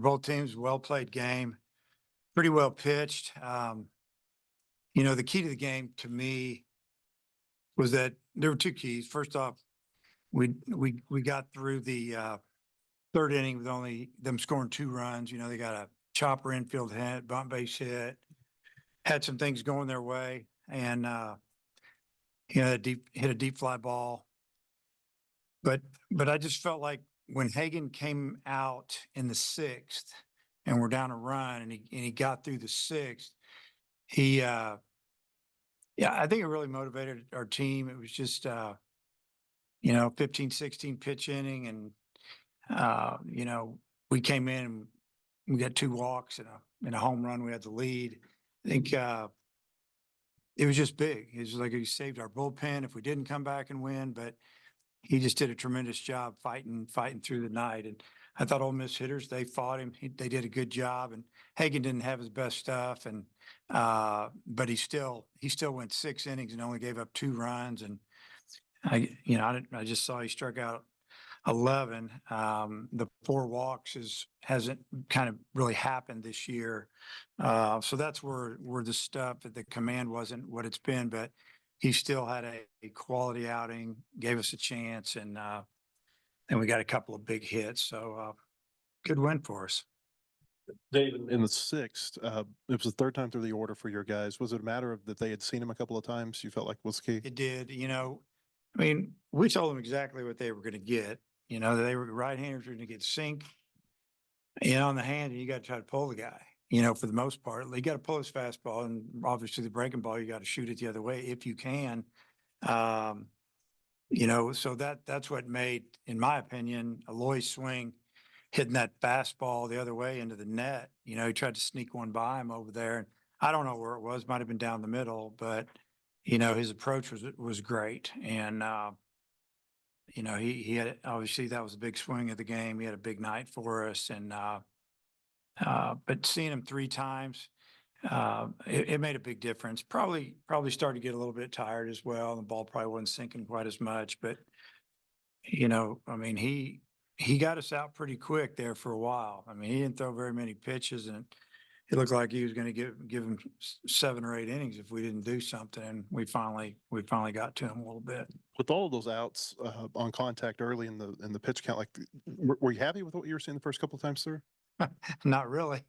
both teams, well played game, pretty well pitched. You know, the key to the game to me was that there were two keys. First off, we got through the third inning with only them scoring 2 runs. You know, they got a chopper infield hit, bunt base hit, had some things going their way, and you know, hit a deep fly ball. But I just felt like when Hagen came out in the sixth and we're down a run and he got through the sixth, he yeah, I think it really motivated our team. It was just you know, 15, 16 pitch inning, and you know, we came in and we got 2 walks and a home run. We had the lead. I think it was just big. It was like he saved our bullpen if we didn't come back and win, but he just did a tremendous job fighting through the night. And I thought Ole Miss hitters, they fought him. They did a good job. And Hagen didn't have his best stuff, and but he still went 6 innings and only gave up 2 runs. And I just saw he struck out 11. The 4 walks hasn't kind of really happened this year. So that's where the stuff at the command wasn't what it's been, but he still had a quality outing, gave us a chance, and we got a couple of big hits. So good win for us. Dave, in the sixth, it was the third time through the order for your guys. Was it a matter of that they had seen him a couple of times? You felt like was key? It did. You know, I mean, we told them exactly what they were going to get. You know, they were right-handers were going to get sink, you know, on the hand, and you got to try to pull the guy. You know, for the most part, you got to pull his fastball, and obviously the breaking ball, you got to shoot it the other way if you can. You know, so that's what made, in my opinion, Aloy's swing hitting that fastball the other way into the net. You know, he tried to sneak one by him over there, and I don't know where it was. Might have been down the middle, but you know, his approach was great, and you know, he had obviously that was a big swing of the game. He had a big night for us, and but seeing him 3 times, it made a big difference. Probably started to get a little bit tired as well. The ball probably wasn't sinking quite as much, but you know, I mean, he got us out pretty quick there for a while. I mean, he didn't throw very many pitches, and it looked like he was going to give him 7 or 8 innings if we didn't do something. And we finally got to him a little bit. With all of those outs on contact early in the pitch count, like were you happy with what you were seeing the first couple of times through? Not really.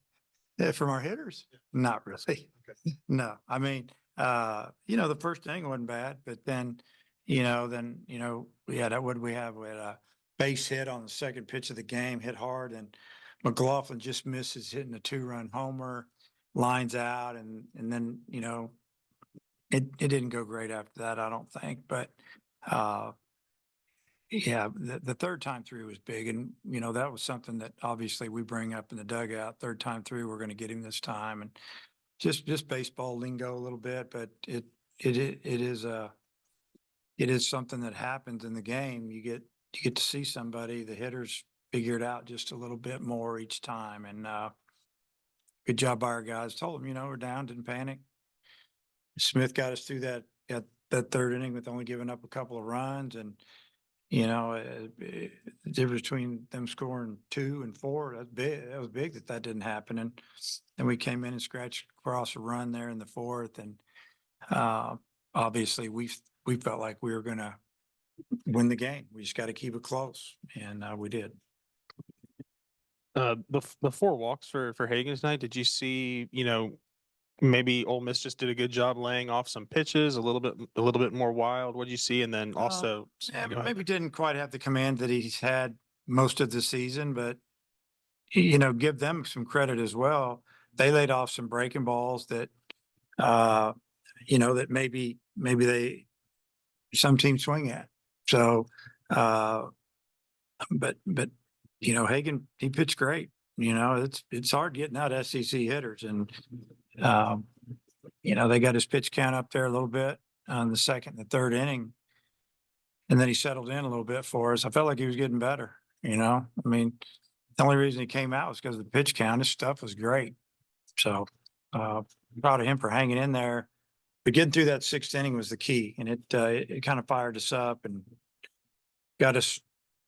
From our hitters, not really. Okay. No, I mean, you know, the first inning wasn't bad, but then we had what did we have? We had a base hit on the second pitch of the game, hit hard, and McLaughlin just misses hitting a 2-run homer, lines out, and then you know, it didn't go great after that, I don't think, but yeah, the third time through was big, and you know, that was something that obviously we bring up in the dugout. Third time through, we're going to get him this time, and just baseball lingo a little bit, but it is something that happens in the game. You get to see somebody, the hitters figure it out just a little bit more each time, and good job by our guys. Told them, you know, we're down, didn't panic. Smith got us through that third inning with only giving up a couple of runs, and you know, the difference between them scoring 2 and 4, that's big. That was big that didn't happen. And then we came in and scratched across a run there in the fourth. And obviously we felt like we were going to win the game. We just got to keep it close. And we did. The 4 walks for Hagen's night, did you see, you know, maybe Ole Miss just did a good job laying off some pitches, a little bit more wild? What did you see? And then also maybe didn't quite have the command that he's had most of the season, but you know, give them some credit as well. They laid off some breaking balls that you know, that maybe some teams swing at. So but you know, Hagen, he pitched great. You know, it's hard getting out SEC hitters, and you know, they got his pitch count up there a little bit on the second and the third inning, and then he settled in a little bit for us. I felt like he was getting better. You know, I mean, the only reason he came out was because of the pitch count. His stuff was great. So proud of him for hanging in there. But getting through that 6th inning was the key, and it kind of fired us up and got us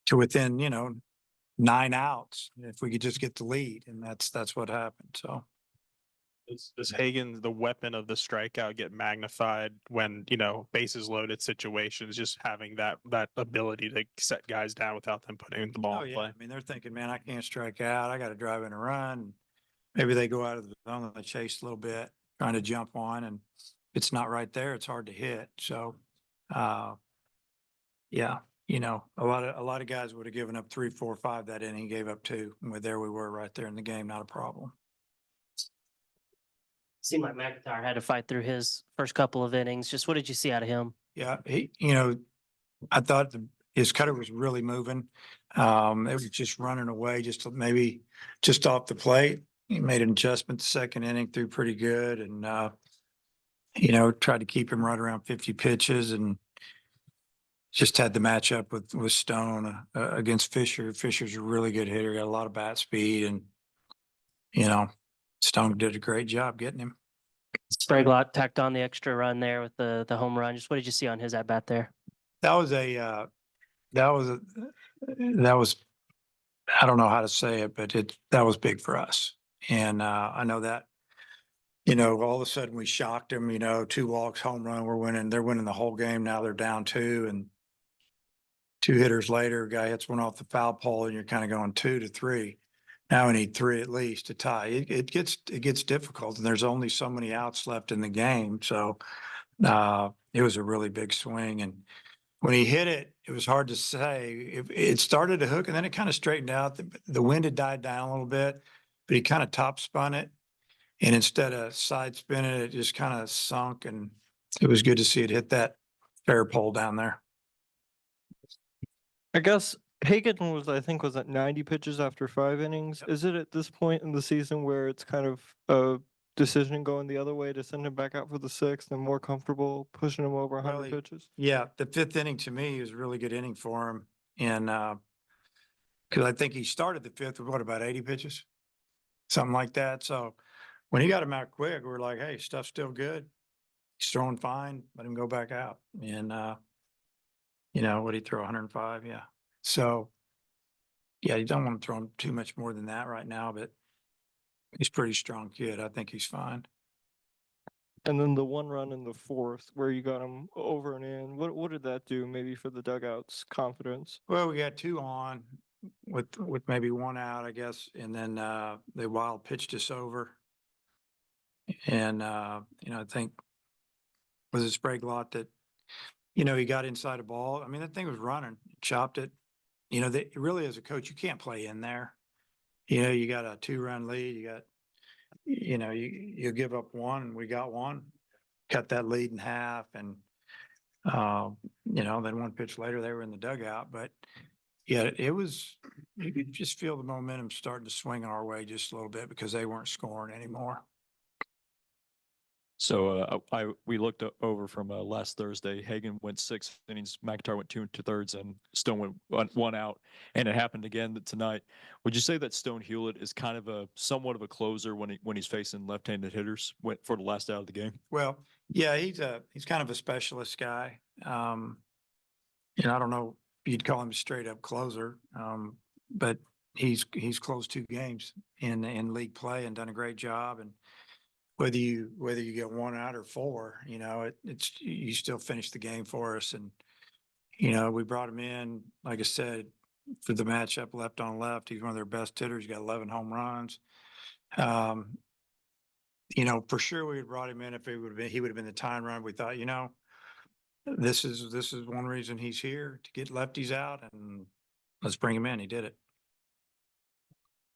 to within, you know, 9 outs if we could just get the lead, and that's what happened. So Does Hagen, the weapon of the strikeout, get magnified when, bases loaded situations, just having that ability to set guys down without them putting the ball oh in yeah, play? I mean they're thinking, man, I can't strike out. I got to drive in a run. Maybe they go out of the zone and they chase a little bit, trying to jump on, and it's not right there. It's hard to hit. So, yeah, a lot of guys would have given up 3, 4, 5 that inning. Gave up 2. And there we were right there in the game. Not a problem. Seemed like McIntyre had to fight through his first couple of innings. Just what did you see out of him? Yeah, I thought his cutter was really moving. It was just running away, maybe just off the plate. He made an adjustment the second inning, threw pretty good, and tried to keep him right around 50 pitches, and just had the matchup with Stone against Fisher. Fisher's a really good hitter, got a lot of bat speed, and Stone did a great job getting him. Sprague tacked on the extra run there with the home run. Just what did you see on his at bat there? That was I don't know how to say it, but that was big for us. And I know that, all of a sudden we shocked them, 2 walks, home run, they're winning the whole game. Now they're down 2, and 2 hitters later, guy hits one off the foul pole, and you're kind of going 2-3. Now we need 3 at least to tie. It gets difficult, and there's only so many outs left in the game. So it was a really big swing, and when he hit it, it was hard to say. It started to hook, and then it kind of straightened out. The wind had died down a little bit, but he kind of top spun it, and instead of side spinning it, just kind of sunk, and it was good to see it hit that fair pole down there. I guess Hagen was at 90 pitches after 5 innings. Yep. Is it at this point in the season where it's kind of a decision going the other way to send him back out for the 6th and more comfortable pushing him over 100 Well, pitches? Yeah, the 5th inning to me was a really good inning for him, and because I think he started the 5th with about 80 pitches, something like that. So when he got him out quick, we were like, hey, stuff's still good. He's throwing fine. Let him go back out. And what did he throw? 105? Yeah. So yeah, you don't want to throw him too much more than that right now, but he's a pretty strong kid. I think he's fine. And then the 1 run in the 4th where you got him over and in. What did that do maybe for the dugout's confidence? Well, we got 2 on with maybe 1 out, I guess, and then they wild pitched us over. And I think was it Sprague lot that he got inside a ball. I mean, that thing was running, chopped it. Really as a coach, you can't play in there. You got a 2-run lead. You got, you give up 1, and we got 1, cut that lead in half, and then 1 pitch later they were in the dugout. But yeah, you could just feel the momentum starting to swing our way just a little bit because they weren't scoring anymore. So we looked over from last Thursday. Hagen went 6 innings, McIntyre went 2 2/3, and Stone went 1 out. And it happened again tonight. Would you say that Stone Hewlett is kind of somewhat of a closer when he's facing left-handed hitters for the last out of the game? Well, yeah, he's kind of a specialist guy. I don't know if you'd call him a straight up closer, but he's closed 2 games in league play and done a great job. And whether you get 1 out or 4, you still finish the game for us. And we brought him in, like I said, for the matchup left on left. He's one of their best hitters. He got 11 home runs. For sure we had brought him in if he would have been the time run. We thought, this is one reason he's here, to get lefties out, and let's bring him in. He did it.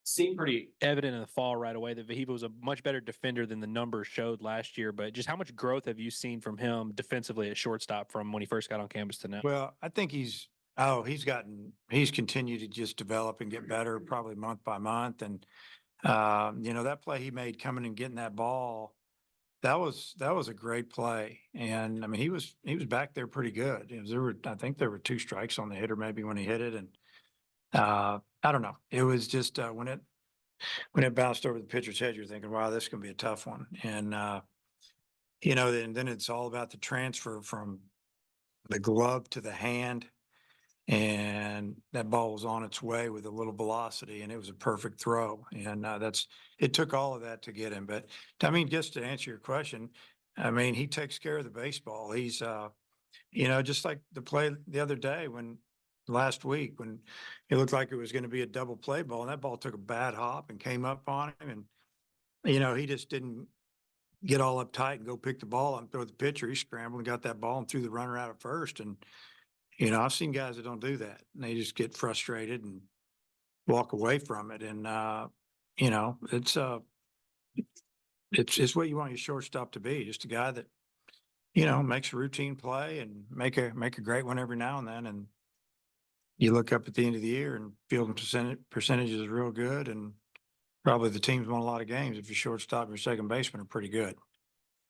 Seemed pretty evident in the fall right away that Vahiva was a much better defender than the numbers showed last year. But just how much growth have you seen from him defensively at shortstop from when he first got on campus to now? Well, I think he's continued to just develop and get better, probably month by month. And that play he made coming and getting that ball, that was a great play. And I mean, he was back there pretty good. I think there were 2 strikes on the hitter maybe when he hit it. And I don't know. It was just when it bounced over the pitcher's head, you're thinking, wow, this is going to be a tough one. And then it's all about the transfer from the glove to the hand. and that ball was on its way with a little velocity, and it was a perfect throw. And it took all of that to get him. But I mean, just to answer your question, I mean, he takes care of the baseball. He's, just like the play the other day last week when it looked like it was going to be a double play ball, and that ball took a bad hop and came up on him. And, he just didn't get all uptight and go pick the ball up and throw the pitcher. He scrambled and got that ball and threw the runner out at first. And, I've seen guys that don't do that, and they just get frustrated and walk away from it. And, it's what you want your shortstop to be, just a guy that, makes a routine play and make a great one every now and then. And you look up at the end of the year and fielding percentage is real good. And probably the teams won a lot of games if your shortstop and your second baseman are pretty good.